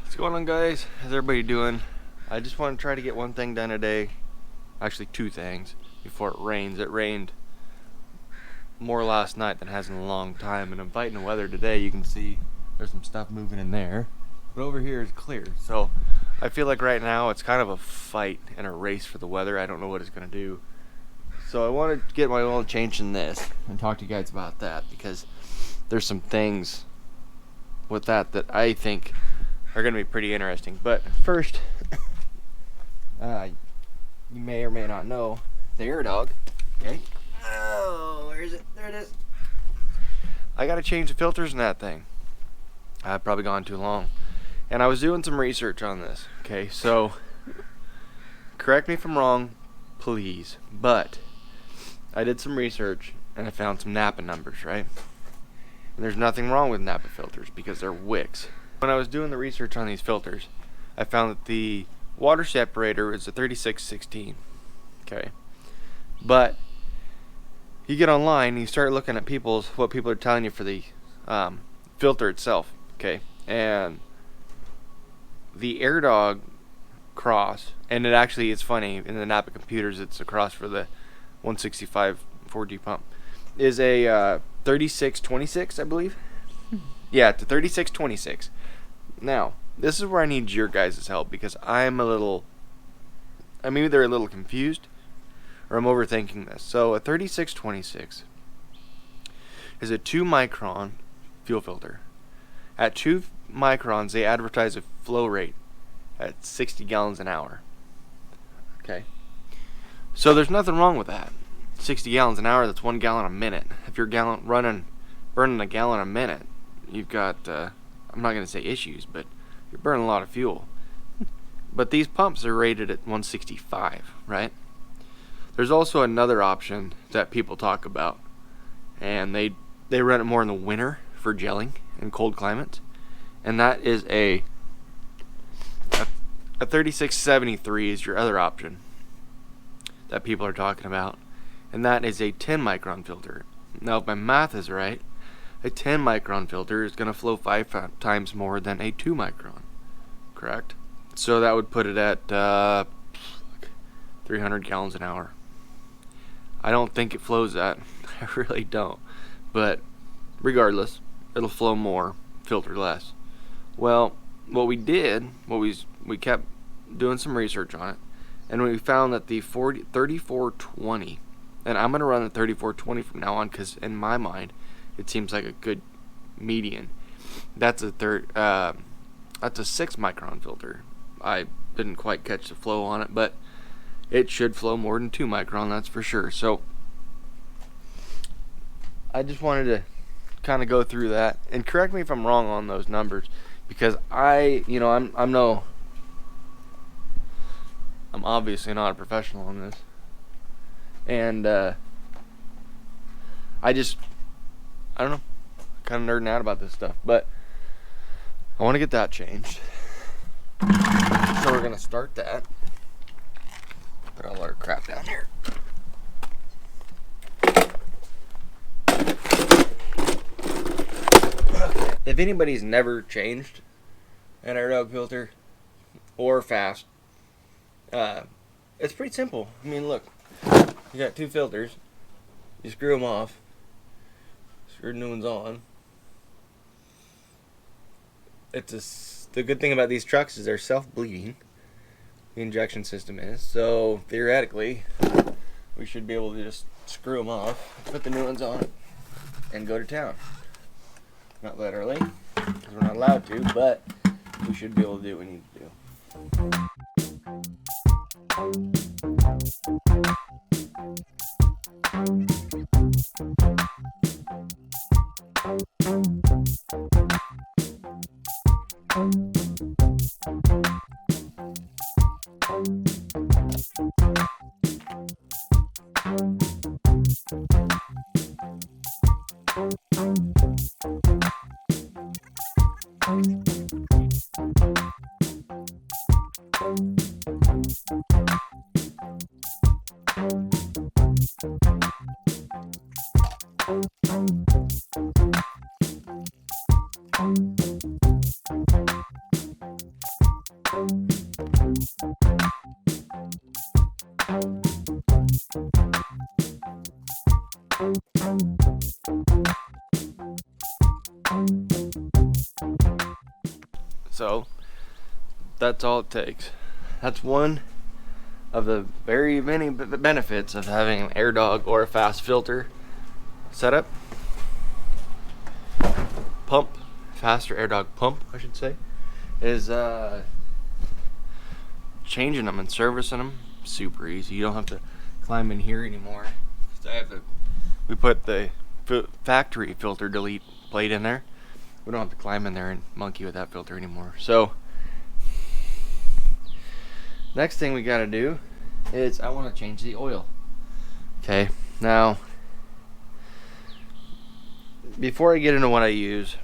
What's going on, guys? How's everybody doing? I just want to try to get one thing done today. Actually, two things before it rains. It rained more last night than it has in a long time, and I'm fighting the weather today. You can see there's some stuff moving in there, but over here is clear. So I feel like right now it's kind of a fight and a race for the weather. I don't know what it's going to do. So I want to get my oil changed in this and talk to you guys about that, because there's some things with that I think are going to be pretty interesting. But first, you may or may not know the AirDog. Okay. Oh, where is it? There it is. I got to change the filters in that thing. I've probably gone too long. And I was doing some research on this. Okay, so correct me if I'm wrong, please. But I did some research and I found some Napa numbers, right? And there's nothing wrong with Napa filters because they're wicks. When I was doing the research on these filters, I found that the water separator is a 3616. Okay. But you get online and you start looking at what people are telling you for the filter itself. Okay. And the AirDog cross, and it's funny, in the Napa computers it's a cross for the 165 4G pump, is a 3626, I believe. Yeah, it's a 3626. Now, this is where I need your guys' help, because I'm either a little confused or I'm overthinking this. So a 3626 is a 2 micron fuel filter. At 2 microns, they advertise a flow rate at 60 gallons an hour. Okay. So there's nothing wrong with that. 60 gallons an hour, that's 1 gallon a minute. If you're burning a gallon a minute, you've got, I'm not going to say issues, but you're burning a lot of fuel. But these pumps are rated at 165, right? There's also another option that people talk about, and they run it more in the winter for gelling in cold climates, and that is a 3673 is your other option that people are talking about, and that is a 10 micron filter. Now, if my math is right, a 10 micron filter is going to flow 5 times more than a 2 micron, correct? So that would put it at 300 gallons an hour. I don't think it flows that. I really don't. But regardless, it'll flow more, filter less. Well, what we kept doing some research on it, and we found that the 3420, and I'm going to run the 3420 from now on, because in my mind it seems like a good median. That's a 6 micron filter. I didn't quite catch the flow on it, but it should flow more than 2 micron, that's for sure. So I just wanted to kind of go through that, and correct me if I'm wrong on those numbers, because I'm obviously not a professional on this, and I don't know, kind of nerding out about this stuff, but I want to get that changed. So we're gonna start that. Put all our crap down here. If anybody's never changed an AirDog filter or fast, it's pretty simple. I mean, look, you got 2 filters. You screw them off. Screw new ones on. The good thing about these trucks is they're self-bleeding. The injection system is. So theoretically, we should be able to just screw them off, put the new ones on, and go to town. Not literally, because we're not allowed to, but we should be able to do what we need to do. So that's all it takes. That's one of the very many benefits of having an AirDog or a fast filter setup. Pump, faster AirDog pump, I should say, is changing them and servicing them super easy. You don't have to climb in here anymore. We put the factory filter delete plate in there. We don't have to climb in there and monkey with that filter anymore. So next thing we got to do is I want to change the oil. Okay, now before I get into what I use,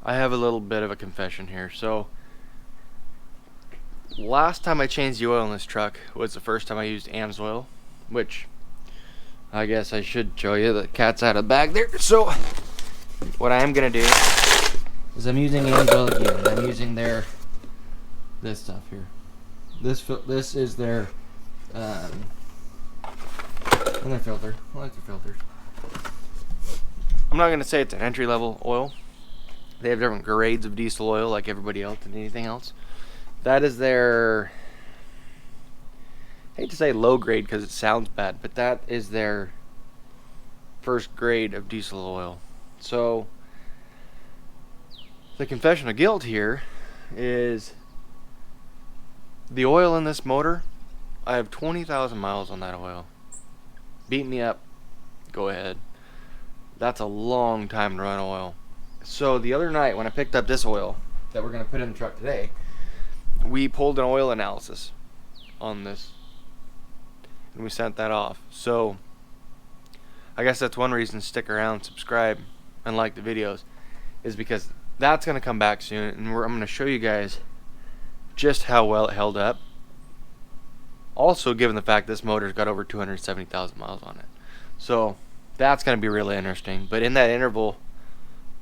I have a little bit of a confession here. So last time I changed the oil in this truck was the first time I used Amsoil, which I guess I should show you. The cat's out of the bag there. So what I am gonna do is I'm using Amsoil again. I'm using this stuff here. This is their filter. I like the filters. I'm not gonna say it's an entry-level oil. They have different grades of diesel oil like everybody else and anything else. That is their, I hate to say low grade because it sounds bad, but that is their first grade of diesel oil. So the confession of guilt here is the oil in this motor, I have 20,000 miles on that oil. Beat me up, go ahead. That's a long time to run oil. So the other night when I picked up this oil that we're going to put in the truck today, we pulled an oil analysis on this and we sent that off. So I guess that's one reason to stick around, subscribe, and like the videos, is because that's going to come back soon, and I'm going to show you guys just how well it held up. Also, given the fact this motor's got over 270,000 miles on it, so that's going to be really interesting. But in that interval,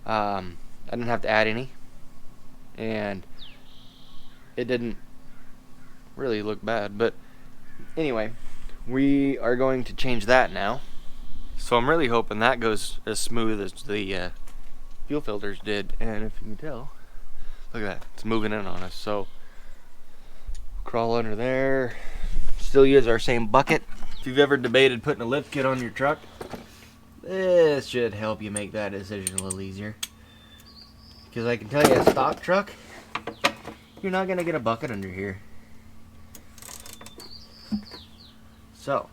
I didn't have to add any, and it didn't really look bad. But anyway, we are going to change that now. So I'm really hoping that goes as smooth as the fuel filters did. And if you can tell, look at that, it's moving in on us. So crawl under there. Still use our same bucket. If you've ever debated putting a lift kit on your truck, this should help you make that decision a little easier. Because I can tell you, a stock truck, you're not going to get a bucket under here. So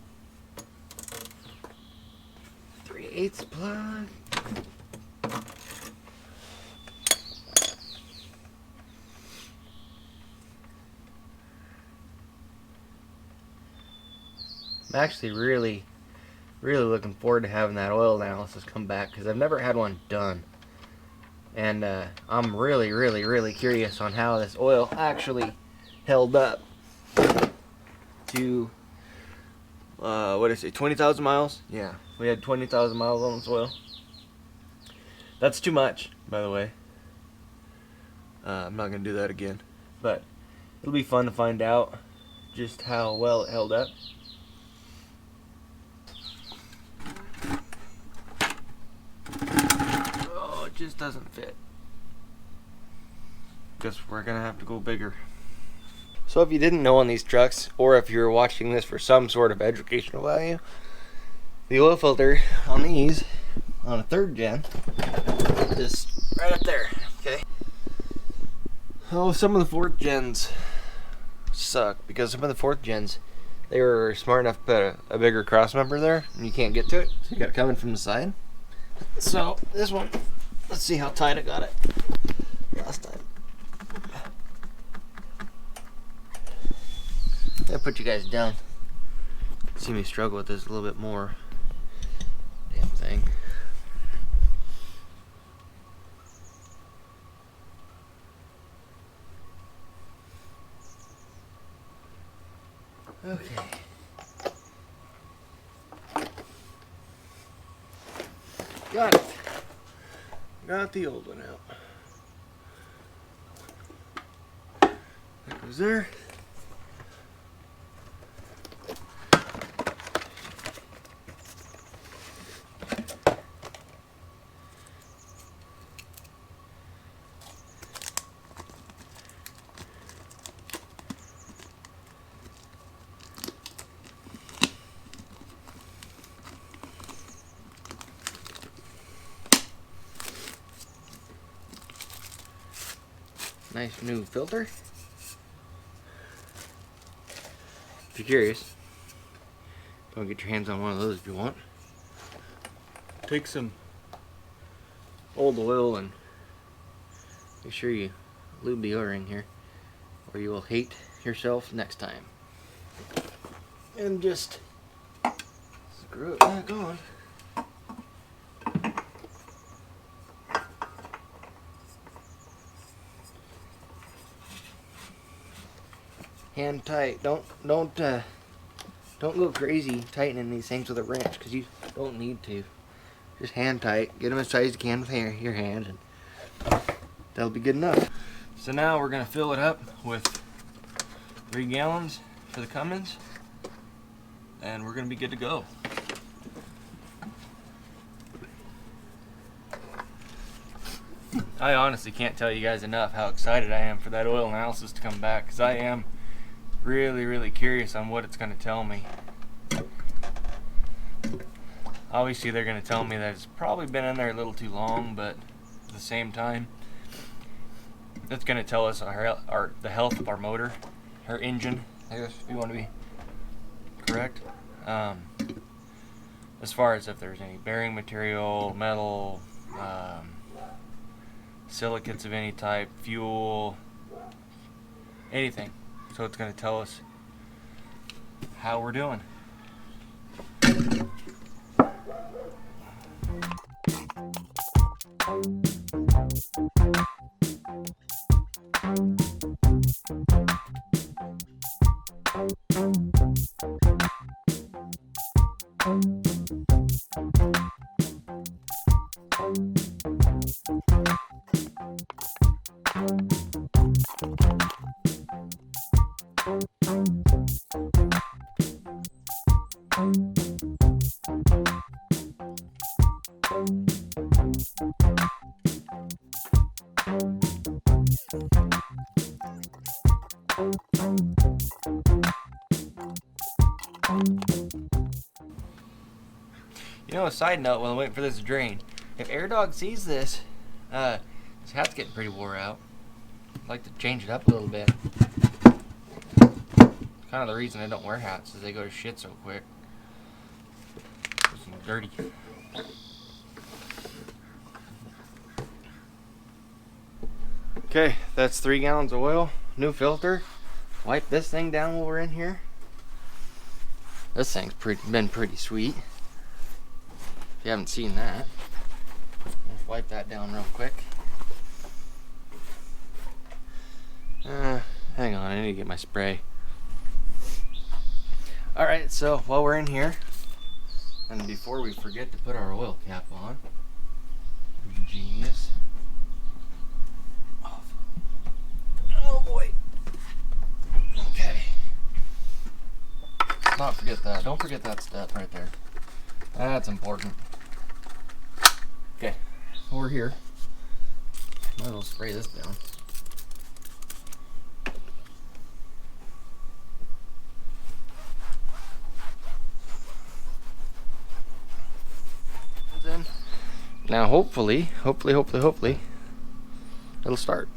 3/8 plug. I'm actually really looking forward to having that oil analysis come back, because I've never had one done. And I'm really curious on how this oil actually held up to, what did I say, 20,000 miles? Yeah, we had 20,000 miles on this oil. That's too much, by the way. I'm not going to do that again. But it'll be fun to find out just how well it held up. Oh, it just doesn't fit. Guess we're going to have to go bigger. So if you didn't know on these trucks, or if you're watching this for some sort of educational value, the oil filter on these, on a 3rd gen, is right up there, okay? Oh, some of the 4th gens suck, because some of the 4th gens, they were smart enough to put a bigger cross member there, and you can't get to it, so you got it coming from the side. So this one, let's see how tight I got it last time. I'll put you guys down. See me struggle with this a little bit more. Damn thing. Okay. Got it. Got the old one out. Is there? Nice new filter. If you're curious, don't get your hands on one of those if you want. Take some old oil and make sure you lube the O-ring here, or you will hate yourself next time. And just screw it back on. Hand tight. Don't go crazy tightening these things with a wrench, because you don't need to. Just hand tight. Get them as tight as you can with your hand, and that'll be good enough. So now we're gonna fill it up with 3 gallons for the Cummins, and we're gonna be good to go. I honestly can't tell you guys enough how excited I am for that oil analysis to come back, because I am really curious on what it's going to tell me. Obviously they're going to tell me that it's probably been in there a little too long, but at the same time it's going to tell us the health of our motor, our engine, I guess, if you want to be correct. As far as if there's any bearing material, metal, silicates of any type, fuel, anything. So it's going to tell us how we're doing. You know, a side note while I'm waiting for this to drain, if AirDog sees this, his hat's getting pretty wore out. I'd like to change it up a little bit. Kind of the reason I don't wear hats is they go to shit so quick. It's dirty. Okay, that's 3 gallons of oil, new filter. Wipe this thing down while we're in here. This thing's been pretty sweet. If you haven't seen that, let's wipe that down real quick. Hang on, I need to get my spray. Alright, so while we're in here, and before we forget to put our oil cap on, genius. Oh boy. Okay. Let's not forget that. Don't forget that step right there. That's important. Okay, over here. Might as well spray this down. Now hopefully, it'll start.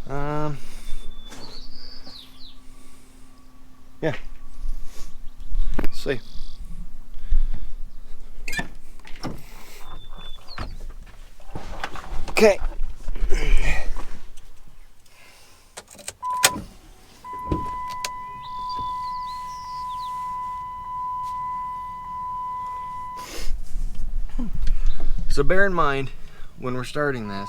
Yeah. Let's see. Okay. So bear in mind, when we're starting this,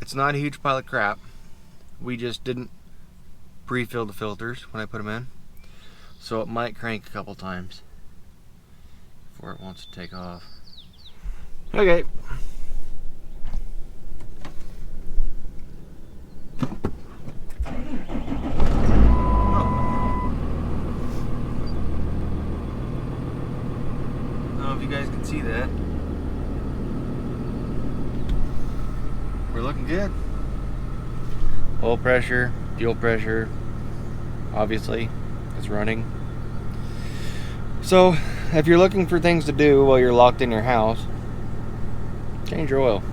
it's not a huge pile of crap. We just didn't pre-fill the filters when I put them in. So it might crank a couple times before it wants to take off. Okay. we're looking good. Oil pressure, fuel pressure, obviously, it's running. So, if you're looking for things to do while you're locked in your house, change your oil.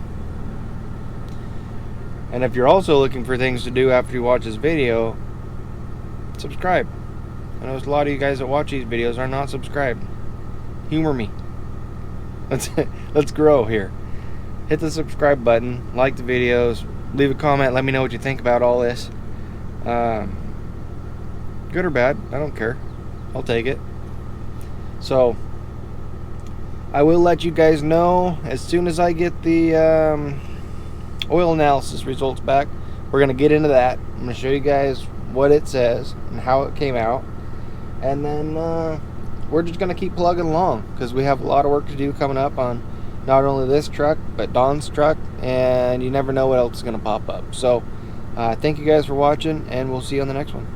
And if you're also looking for things to do after you watch this video, subscribe. I know there's a lot of you guys that watch these videos are not subscribed. Humor me. Let's grow here. Hit the subscribe button, like the videos, leave a comment, let me know what you think about all this. Good or bad, I don't care. I'll take it. So, I will let you guys know as soon as I get the oil analysis results back. We're going to get into that. I'm going to show you guys what it says and how it came out. And then we're just going to keep plugging along because we have a lot of work to do coming up on not only this truck, but Don's truck. And you never know what else is going to pop up. So, thank you guys for watching, and we'll see you on the next one.